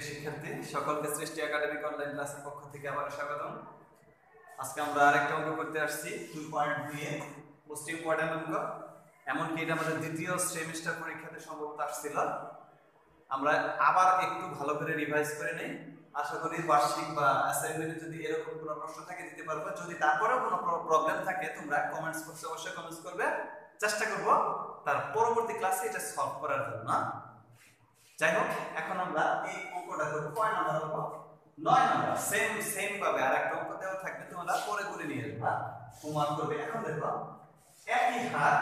প্রিয় শিক্ষার্থী সকলকে সৃষ্টি একাডেমিক অনলাইন ক্লাসের পক্ষ থেকে আবার স্বাগতম। আজকে আমরা আরেকটা অঙ্ক করতে আসছি 2.2 এর মোস্ট ইম্পর্টেন্ট অঙ্ক। এমনকি এটা আমাদের দ্বিতীয় সেমিস্টার পরীক্ষাতে সম্ভবত আসছিল। আমরা আবার একটু ভালো করে রিভাইজ করে নেই। আশা করি বার্ষিক বা অ্যাসাইনমেন্টে যদি এরকম কোনো প্রশ্ন থাকে দিতে পারবো। যদি তারপরেও কোনো প্রবলেম থাকে তোমরা কমেন্টস বক্সে অবশ্যই কমেন্টস করবে, চেষ্টা করব তার পরবর্তী ক্লাসে এটা সলভ করার জন্য। যাই হোক, এখন আমরা এই অঙ্কটা করব। কয় নাম্বার অঙ্ক? 9 নাম্বার। সেম ভাবে আরেকটা অঙ্ক দেওয়া থাকবে, তোমরা পরে করে নিয়ে আসবে, হোমওয়ার্ক করবে। এখন দেখো, একই হার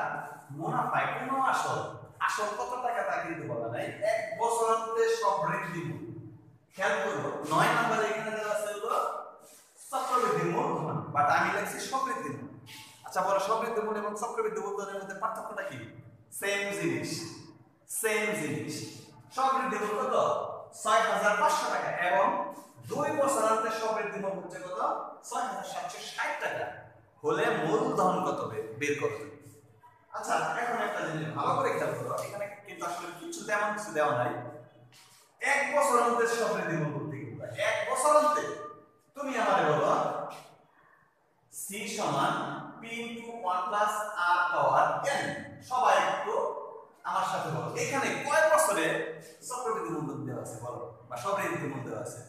মুনাফায় কোনো আসল কত টাকা তা কিন্তু বলা নাই। এক বছরে সব বৃদ্ধি মূল। খেয়াল করো 9 নাম্বার এখানে দেওয়া আছে হলো চক্রবৃদ্ধি মূলধন, বাট আমি লিখছি সমৃদ্ধি মূল। আচ্ছা বলো, সমৃদ্ধি মূল এবং চক্রবৃদ্ধি মূলধনের মধ্যে পার্থক্যটা কি? সেম জিনিস। সমৃদ্ধি মূল কত? ৬৫০০ টাকা এবং 2 বছর আনতে সমৃদ্ধি মূল হচ্ছে কত? ৬৭৬০ টাকা। হলে মূলধন কত বের করতে। আচ্ছা এখন একটা জিনিস ভালো করে খেয়াল করো, এখানে কিন্তু আসলে কিছু তেমন কিছু দেওয়া নাই। 1 বছর আনতে সমৃদ্ধি মূল করতে গেলে 1 বছর আনতে তুমি আমারে বলো c সমান p * 1 + r পাওয়ার n। সবাই একটু আমার সাথে বলো, এখানে কয় বছরে চক্রবৃদ্ধি মূলধন দেওয়া আছে বলো, বা সমৃদ্ধি মূলধন দেওয়া আছে?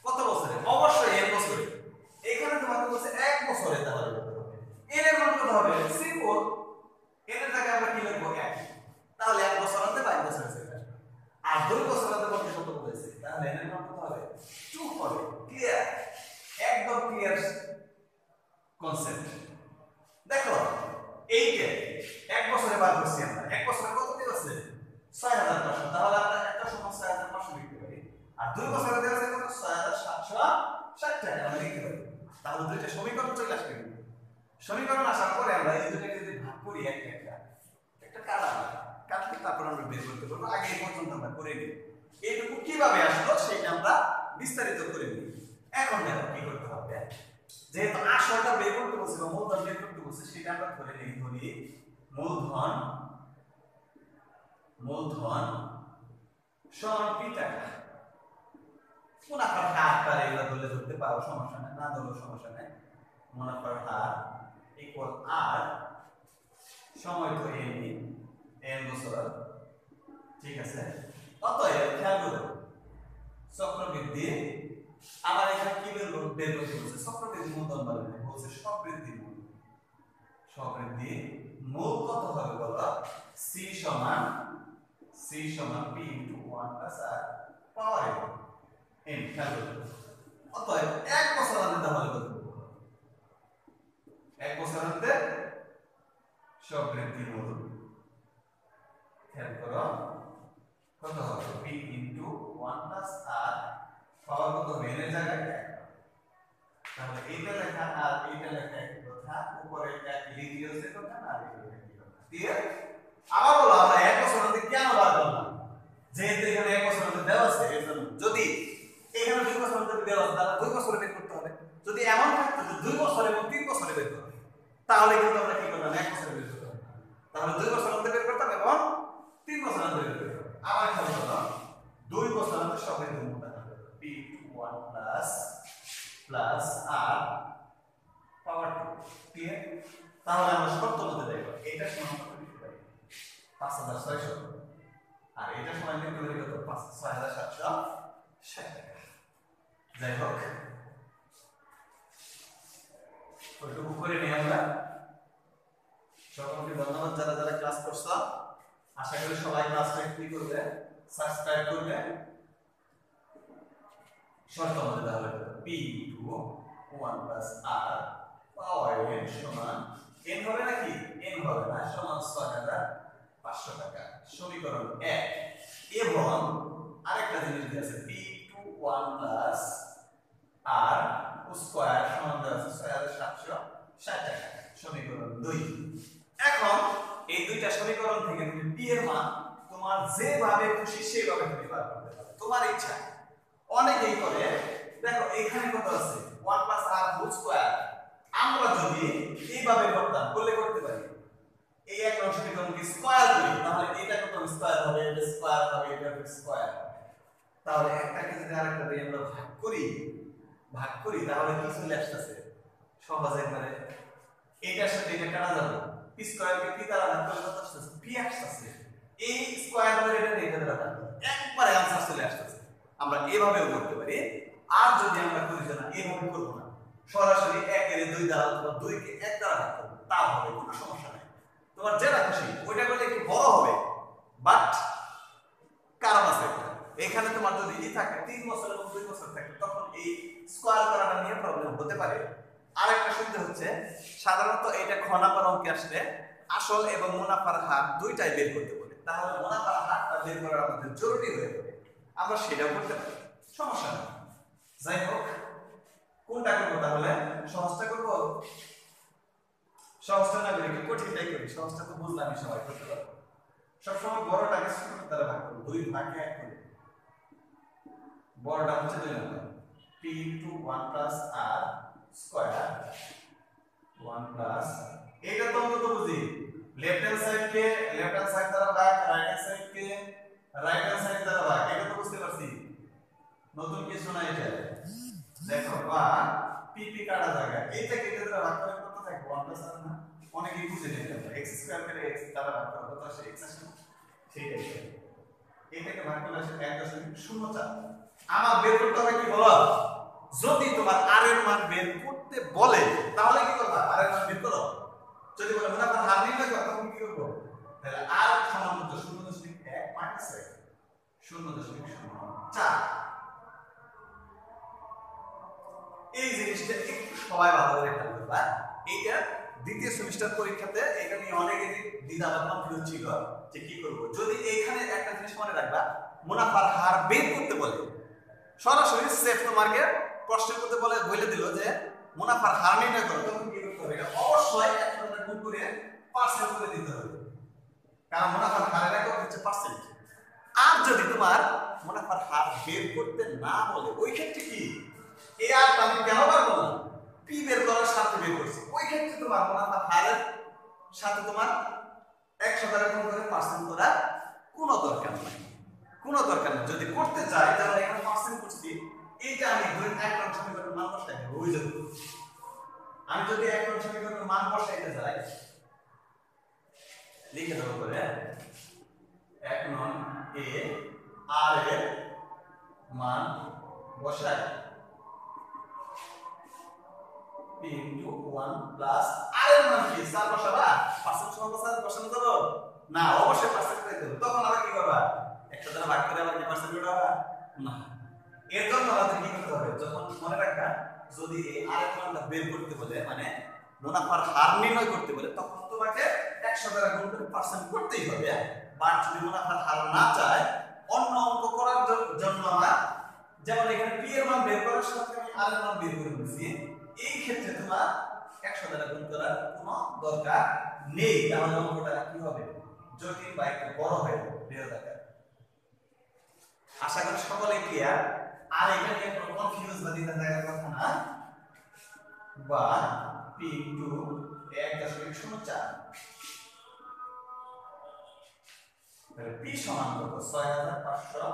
কত বছরে? অবশ্যই n বছরে। এখানে তোমাকে বলছে 1 বছরে, তাহলে n এর মান কত হবে? সিম্পল, n এর জায়গায় আমরা কি লিখব? 1। তাহলে 1 বছর আনতে 22 বছর আছে, আর 2 বছর আনতে কত কত বলেছে? তাহলে n এর মান কত হবে? 2 হবে। ক্লিয়ার? একদম ক্লিয়ার কনসেপ্ট। দেখো এইটা 1 বছরে বার করছি আমরা। 1 বছরে কত দেওয়া আছে? ৬৫০০। তাহলে আমরা একটা সমান ৬৫০০ লিখতে পারি, আর 2 বছরে দেওয়া আছে কত? ৬৭৬০ টাকা আমরা লিখতে পারি। তাহলে দুইটা সমীকরণ চলে আসবে। সমীকরণ আসার পরে আমরা এই দুটোকে যদি ভাগ করি একটা কাটলে তারপর আমরা বের করতে পারবো। আগে এই পর্যন্ত আমরা করে নিই। এইটুকু কিভাবে আসলো সেটা আমরা বিস্তারিত করে নিই। এখন দেখো কি করতে হবে, যেহেতু আসলটা বের করতে বলছে বা মূলধন বের করতে বলছে, সেটা আমরা ধরে নিই। ধরি মূলধন সমান p টাকা। মুনাফার হার এগুলো ধরে ধরতে পারো, সমস্যা নেই, না ধরলেও সমস্যা নেই। মুনাফার হার ইকুয়াল r, সময় তো n বছর, ঠিক আছে। অতএব খেয়াল করো, চক্রবৃদ্ধি আমার এখানে কি বের করতে বলছে? চক্রবৃদ্ধি মূলধন বলছে সমৃদ্ধি মূল কত হবে বলো? c সমান p * 1 + r পাওয়ার n। খেয়াল করো, অতএব 1 বছর আনতে তাহলে কত? 1 বছর আনতে সমৃদ্ধি মূল, খেয়াল করো কত হবে? p * 1 + r পাওয়ার কত হবে? n এর জায়গায় 1। তাহলে এইটা লেখা আর এইটা লেখা একই কথা, উপরে এক লিখে আছে কথা না, আর এটা একই কথা। ক্লিয়ার? আবার বলো, আমরা 1 বছর আনতে কেন বার করলাম? যেহেতু এখানে 1 বছর আনতে দেওয়া আছে, এজন্য। যদি এখানে 2 বছর আনতে দেওয়া আছে, তাহলে 2 বছরে বের করতে হবে। যদি এমন থাকতো যে 2 বছর এবং 3 বছরে বের করতে হবে, তাহলে কিন্তু আমরা কি করতাম? 1 বছরে বের করতাম। তাহলে 2 বছর আনতে বের করতাম এবং 3 বছর আনতে বের করতাম। আবার খেয়াল করো, 2 বছর আনতে সমৃদ্ধি মূল হবে p * 1 + r পাওয়ার 2। ক্লিয়ার? তাহলে আমরা শর্ত মতে দেখব, এটা সমান কত লিখতে পারি? ৫৬০০। আর এটা সমান লিখতে পারি কত? ৬৭৬০ টাকা। যাই হোক, ওইটুকু করে নিই আমরা। সকলকে ধন্যবাদ যারা যারা ক্লাস করছো। আশা করি সবাই ক্লাসটা কি করবে? সাবস্ক্রাইব করবে। শর্ত মতে তাহলে p * 1 + r পাওয়ার n সমান n হবে নাকি? n হবে না, সমান ৬৫০০ টাকা। সমীকরণ 1। এবং আরেকটা জিনিস দেওয়া আছে, p * 1 + r স্কয়ার সমান দেওয়া আছে ৬৭৬০ টাকা। সমীকরণ 2। এখন এই দুইটা সমীকরণ থেকে তুমি p এর মান তোমার যেভাবে খুশি সেভাবে তুমি বার করতে পারো, তোমার ইচ্ছা। অনেকেই করে, দেখো এখানে কত আছে? 1 + r হোল স্কয়ার। আমরা যদি এইভাবে করতাম, করতে পারি। এই এক সমীকরণকে স্কয়ার করি, তাহলে এটা কত স্কয়ার হবে? এটা স্কয়ার হবে, এটা স্কয়ার হবে। তাহলে একটাকে যদি আরেকটা দিয়ে আমরা ভাগ করি তাহলে কি চলে আসতেছে সহজে একবারে এইটার সাথে এটা কাটা যাবে পি স্কয়ারকে পি দ্বারা ভাগ করলে কত আসছে পি আসছে এই স্কয়ার করে এটা দ্বারা ভাগ একবারে आंसर চলে আসছে আমরা এভাবেও করতে পারি আর যদি আমরা করি না এভাবে করব না সরাসরি 1 এর 2 দ্বারা অথবা 2 কে 1 দ্বারা ভাগ করব তাও হবে কোনো সমস্যা নাই তোমার যেটা খুশি ওইটা করলে একটু বড় হবে বাট কারণ আছে এখানে তোমার যদি ই থাকে 3 বছর এবং 2 বছর থাকে তখন এই স্কয়ার করাটা নিয়ে প্রবলেম হতে পারে আরেকটা সুবিধা হচ্ছে সাধারণত এটা খ নাম্বার অঙ্কে আসলে আসল এবং মুনাফার হার দুইটাই বের করতে বলে তাহলে মুনাফার হারটা বের করা আমাদের জরুরি হয়ে পড়ে আমরা সেটাও করতে পারি সমস্যা নেই যাই হোক কোনটা করব তাহলে সহজটা করব সহজটা না করে কি কঠিনটাই করি সহজটা তো বুঝলামই সবাই করতে পারবো সবসময় বড়টাকে ছোট দ্বারা ভাগ করব 2 ভাগে 1 করে বড়টা হচ্ছে 2 নম্বর p into 1 plus r square 1 plus এটা তো অন্তত বুঝি লেফট হ্যান্ড সাইড দ্বারা ভাগ রাইট হ্যান্ড সাইড কে রাইট হ্যান্ড সাইড দ্বারা ভাগ এটা তো বুঝতে পারছি নতুন কিছু না এটা দেখো বা p কাটা জায়গা এইটা কেটে দ্বারা ভাগ করে কত থাকবে 1 plus r না অনেকেই বুঝে নেয় x স্কয়ার করে x দ্বারা ভাগ করে কত আসে x আসে সেটাই এটাকে ভাগ করলে আসে 1.04 আমার বের করতে হবে কি বলো যদি তোমার r এর মান বের করতে বলে তাহলে কি করবা r এর মান বের করো যদি বলে মুনাফার হার নির্ণয় করো তখন কি করব তাহলে r সমান কত 0.1 মাইনাস 0.04 এই জিনিসটা একটু সবাই ভালো করে খেয়াল করবা এইটা দ্বিতীয় সেমিস্টার পরীক্ষাতে এটা নিয়ে অনেকের দ্বিধা বা কনফিউজ ছিল যে কি করব যদি এইখানে একটা জিনিস মনে রাখবা মুনাফার হার বের করতে বলে সরাসরি সেফ তোমাকে প্রশ্ন করতে বলে দিল যে মুনাফার হার নির্ণয় করো তখন কি করতে হবে এটা অবশ্যই 100 গুণ করে পার্সেন্ট করে দিতে হবে কারণ মুনাফার হারের একক হচ্ছে পার্সেন্ট আর যদি তোমার মুনাফার হার বের করতে না বলে ওই ক্ষেত্রে কি এই আর আমি কেন বার বললাম পি বের করার সাথে বের করছি ওই ক্ষেত্রে তোমার মুনাফার হারের সাথে তোমার 100 দ্বারা গুণ করে পার্সেন্ট করা কোনো দরকার নাই যদি করতে চাই তাহলে এখানে পার্সেন্ট করছি এইটা আমি ধরে এক নং সমীকরণের মান বসাই দেব ওই জন্য আমি যদি এক নং সমীকরণের মান বসাইতে যাই লিখে দেব করে এক নং এ আর এর মান বসাই p into 1 plus r এর মান কি স্যার বসাবা পার্সেন্ট সমান বসানো যাবে না অবশ্যই পার্সেন্ট করে দেব তখন আবার কি করবা 100 দ্বারা ভাগ করে আবার কি পার্সেন্ট উঠাবা না এর জন্য আমাদের কি করতে হবে যখন মনে রাখবা যদি এই r এর মানটা বের করতে বলে মানে মুনাফার হার নির্ণয় করতে বলে তখন তোমাকে 100 দ্বারা গুণ করে পার্সেন্ট করতেই হবে বাট যদি মুনাফার হার না চায় অন্য অঙ্ক করার জন্য আমরা যেমন এখানে p এর মান বের করার সাথে আমি r এর মান বের করে নিয়েছি এই ক্ষেত্রে তোমার 100 দ্বারা গুণ করার কোনো দরকার নেই তাহলে অঙ্কটা কি হবে জটিল বা একটু বড় হয়ে যাবে আশা করি সকলেই ক্লিয়ার আর এটা নিয়ে কোনো কনফিউজ বা দ্বিধা থাকার কথা না বা p into 1.04 তাহলে p সমান কত 6500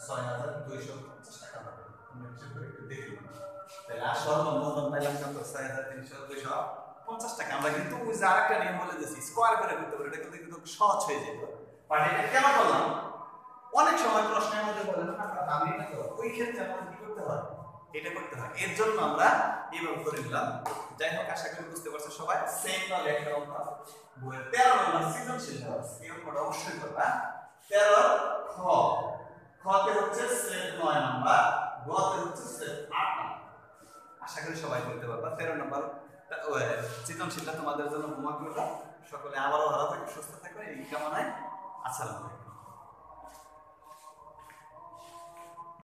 6250 টাকা হবে আমরা একটু দেখি তাহলে আসল মূলধন পাইলাম কত 6300 টাকা আমরা কিন্তু ওই যে আরেকটা নিয়ম বলে দিয়েছি স্কয়ার করে করতে পারি এটা কিন্তু সহজ হয়ে যাবে বাট এটা কেন করলাম অনেক সময় প্রশ্নের মধ্যে বলে না আমরা দাম নিতে তো ওই ক্ষেত্রে আমাদের কি করতে হয় এটা করতে হয় এর জন্য আমরা এইভাবে করে নিলাম যাই হোক আশা করি বুঝতে পারছো সবাই সেম না লেখা অঙ্ক বইয়ের 13 নম্বর সৃজনশীল এই অঙ্কটা অবশ্যই করবা 13 খ খতে হচ্ছে সেট 9 নাম্বার গতে হচ্ছে সেট 8 নাম্বার আশা করি সবাই করতে পারবা 13 নম্বর সৃজনশীলটা তোমাদের জন্য হোমওয়ার্ক করলাম সকলে আবারও ভালো থাকো সুস্থ থাকো এই কামনায় আসসালামু আলাইকুম